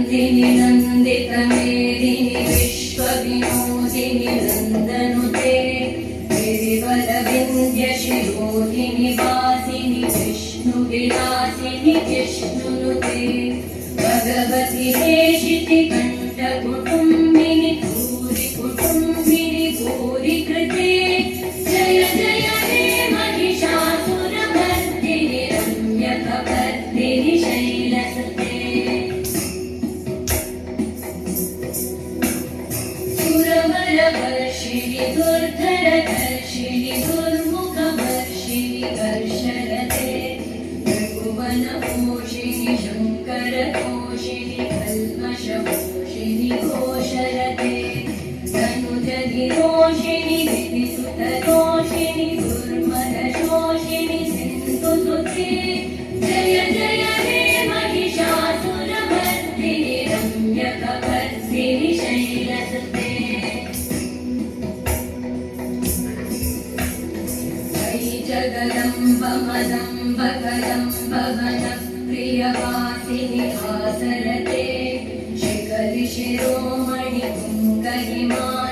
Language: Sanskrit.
नन्दिनि नन्दितमेदिनि विश्वविनोदिनि नन्दनुते गिरिवरविन्द्यशिरोधिनि वासिनि विष्णुविलासिनि जिष्णुनुते भगवति हेशिति कण्ठकुटुम्बिनि भूरि कुटुम्बिनि भूरि कृते जय जय हे महिषासुरमर्दिनि रम्यकपर्दिनि शैलसुते सुरवरवर्षिणि दुर्धरधर्षिणि दुर्मुखवर्षिणि कर्षरते भुवनपोषिणि शङ्करतोषिणि कल्मषपोषिणि घोषरते तनुजनिरोषिणि विधिसुतरोषिणि दुर्मदशोषिणि सिन्धुसुते जय जय हे महिषासुरमर्दिनि रम्यकपर्दिनि शैलसुते जगदम्ब मदम्ब कदम्ब वनप्रियवासिनि आसरते शिखरि शिरोमणि कुङ्गहिमा